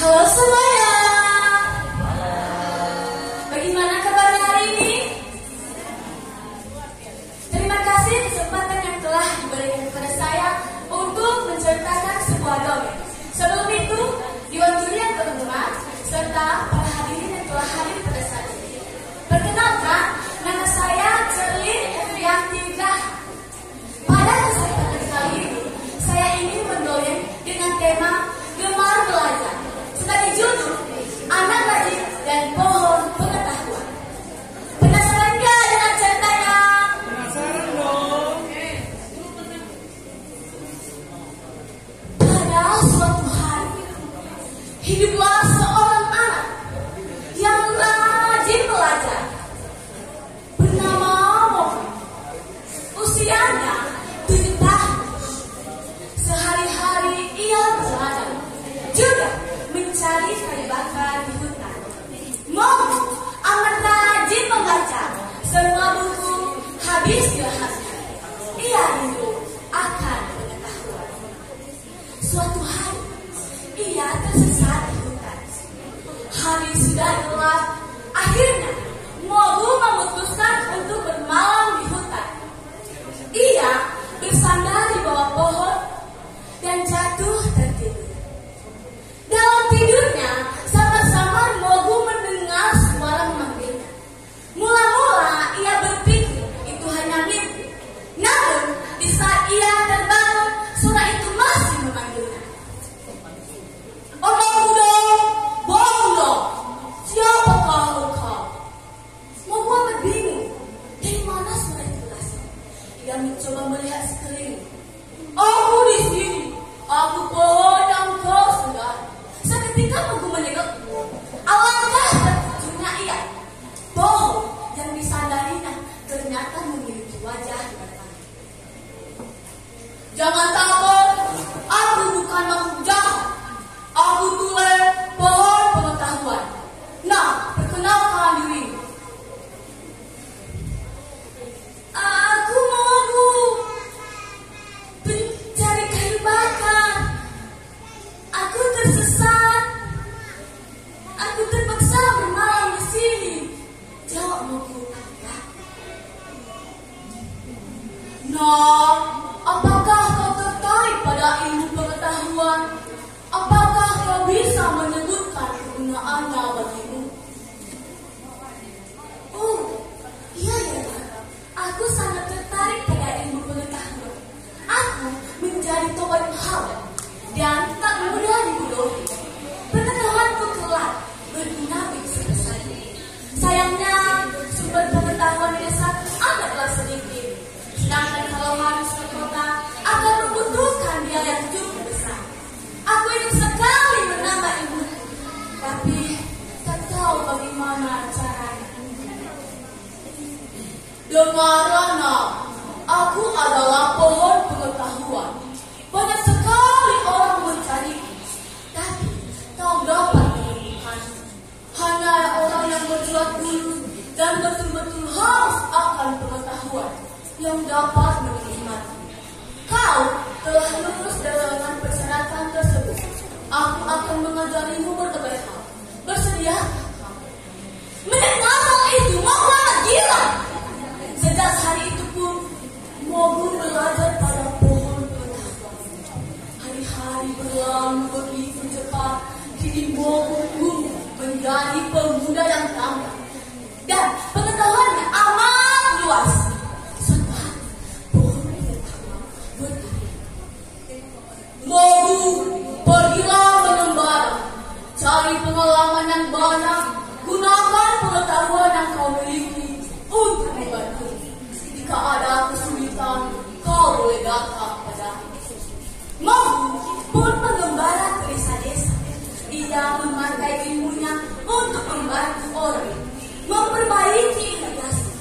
Halo semuanya. Bagaimana kabarnya hari ini? Terima kasih kesempatan yang telah diberikan kepada saya untuk menceritakan sebuah dongeng. Sebelum itu, diwakili teman-teman serta para hadirin yang telah hadir pada saat ini. Perkenalkan, nama saya Cerlin Efrianti Graha. Pada kesempatan kali ini, saya ingin mendongeng dengan tema Gemar Belajar. Sebagai judul, Anak Rajin dan Pohon Pengetahuan. Penasaran nggak dengan ceritanya? Penasaran dong. Pada suatu hari, hiduplah seorang anak yang rajin belajar. Bernama Mohi. Usianya 7 tahun. Sehari-hari ia belajar, juga mencari kayu bakar di hutan. Mohi amat rajin membaca. Semua buku habis dibahasnya. Ia rindu akan pengetahuan. Suatu hari, ia tersesat di hutan. Hari sudah gelap. Akhirnya, Mohi memutuskan untuk bermalam di hutan. Ia bersandar di bawah pohon dan jatuh tertidur. Dalam tidurnya, samar-samar Mohi mendengar suara memanggilnya. Mula-mula ia berpikir itu hanya mimpi. Namun, di saat ia terbangun, suara itu masih memanggilnya. Anak muda, bangunlah. Siapakah engkau? Mohi amat bingung. Dari mana suara itu berasal? Ia mencoba melihat sekeliling. Aku di sini. Aku pohon yang kau sandari. Seketika Mohi menengok. Alangkah terkejutnya ia. Pohon yang disandarinya ternyata memiliki wajah di depannya. Jangan takut, aku bukan makhluk jahat. Aku tulen pohon pengetahuan. Nah, perkenalkan diri. Aku mau mencari kayu bakar. Aku tersesat. Aku terpaksa bermalam di sini. Jawab Mohi. Nah, apakah kau tertarik pada ilmu pengetahuan? Apakah kau bisa menyebutkan kegunaannya bagimu? Oh, iya ya. Aku sangat tertarik pada ilmu pengetahuan. Aku menjadi tobat hal dan tak mudah dibodohi. Pengetahuanku kelak berguna bagi sebesar ini. Sayangnya, sumber pengetahuan desa amatlah sedikit. Sedangkan kalau harus ke kota, akan membutuhkan biaya yang cukup besar. Aku ingin sekali menambah ilmu, tapi tak tahu bagaimana caranya. Dengar anak, aku adalah pohon pengetahuan. Banyak sekali orang mencari, tapi tak dapat menemukannya. Hanya orang yang berjuang dulu dan betul-betul haus akan pengetahuan yang dapat menikmati. Kau telah lulus dengan persyaratan tersebut. Aku akan mengajarimu berbagai hal. Bersedia? Mendengar hal itu, Mohi amat gila. Sejak hari itu pun, Mohi belajar pada pohon pengetahuan. Hari-hari berlalu begitu cepat. Kini Mohi pun menjadi pemuda yang tampan. Dan pengetahuannya amat luas. Mohi, pergilah mengembara, cari pengalaman yang banyak, gunakan pengetahuan yang kau miliki untuk membantu. Jika ada kesulitan, kau boleh datang padaku. Mohi pun mengembara ke desa-desa. Ia memakai ilmunya untuk membantu orang, memperbaiki irigasi,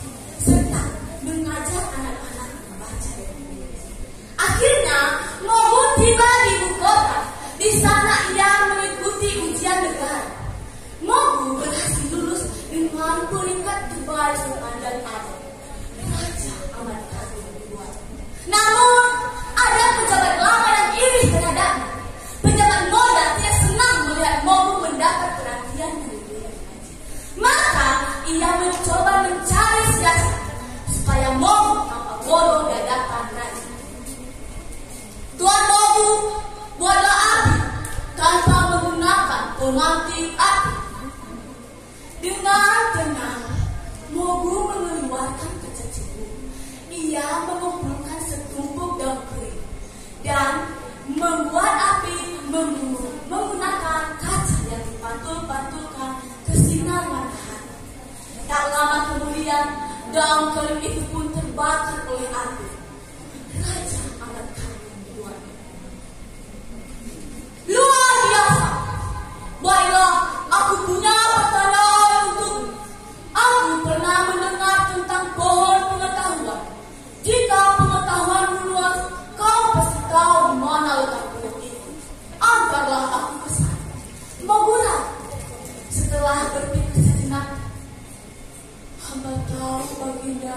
serta mengajar anak-anak membaca. Akhirnya, Mohi tiba di ibu kota. Di sana ia mengikuti ujian negara. Mohi berhasil lulus dengan peringkat terbaik sepanjang abad. Raja amat kagum dibuat. Namun, ada pejabat lama yang iri terhadapnya. Pejabat muda tidak senang melihat Mohi Buatlah api tanpa menggunakan pemantik api. Dengan tenang, Mogu mengeluarkan kaca cipu. Ia mengumpulkan setumpuk daun kering dan membuat api menggunakan kaca yang dipantul-pantulkan ke sinar matahari. Tak lama kemudian, daun kering itu pun terbakar oleh api. Raja amat kagum keduanya. Luar biasa. Baiklah, aku punya pertanyaan untukmu. Aku pernah mendengar tentang pohon pengetahuan. Jika pengetahuanmu luas, kau pasti tahu di mana letak pohon itu. Antarlah aku ke sana. Mogulah. Setelah berpikir sejenak, hamba tahu baginda,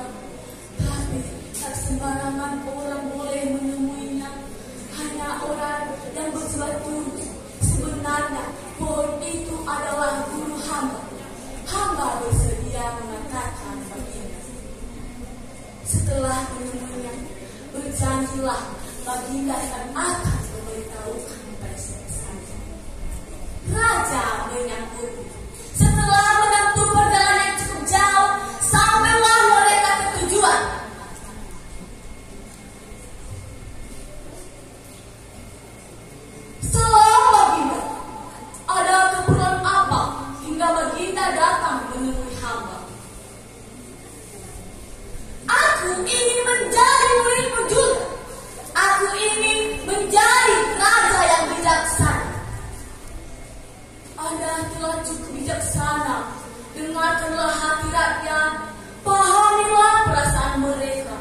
tapi tak sembarangan orang boleh menemuinya. Hanya orang yang berjiwa tulus. Sebenarnya pohon itu adalah guru hamba. Hamba bersedia mengatakan baginda. Setelah menemuinya, berjanjilah baginda akan memberitahukan kepada siapa saja. Raja menyambut. Setelah menempuh perjalanan yang cukup jauh, sampailah mereka ke tujuan. Salam baginda, ada keperluan apa hingga baginda datang menemui hamba? Aku ingin menjadi muridmu juga. Aku ingin menjadi raja yang bijaksana. Anda telah cukup bijaksana. Dengarkanlah hati rakyat. Pahamilah perasaan mereka.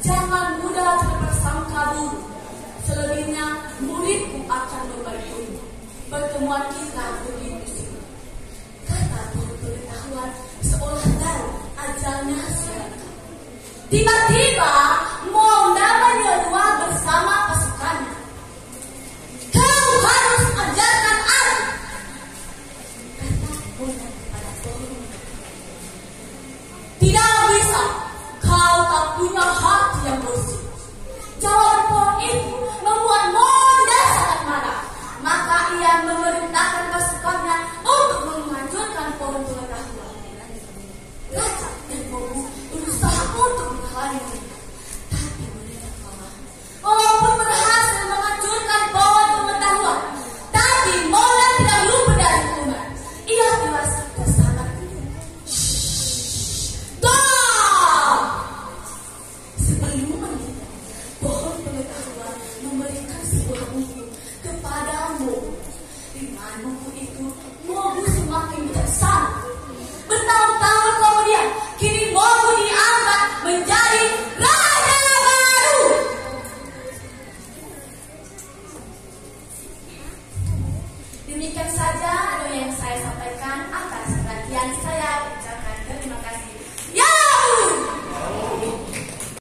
Jangan mudah terpersangka buruk. Selebihnya muridku akan membantumu. Pertemuan kita begitu singkat. Kata guru pengetahuan seolah tahu ajalnya siapa. Tiba-tiba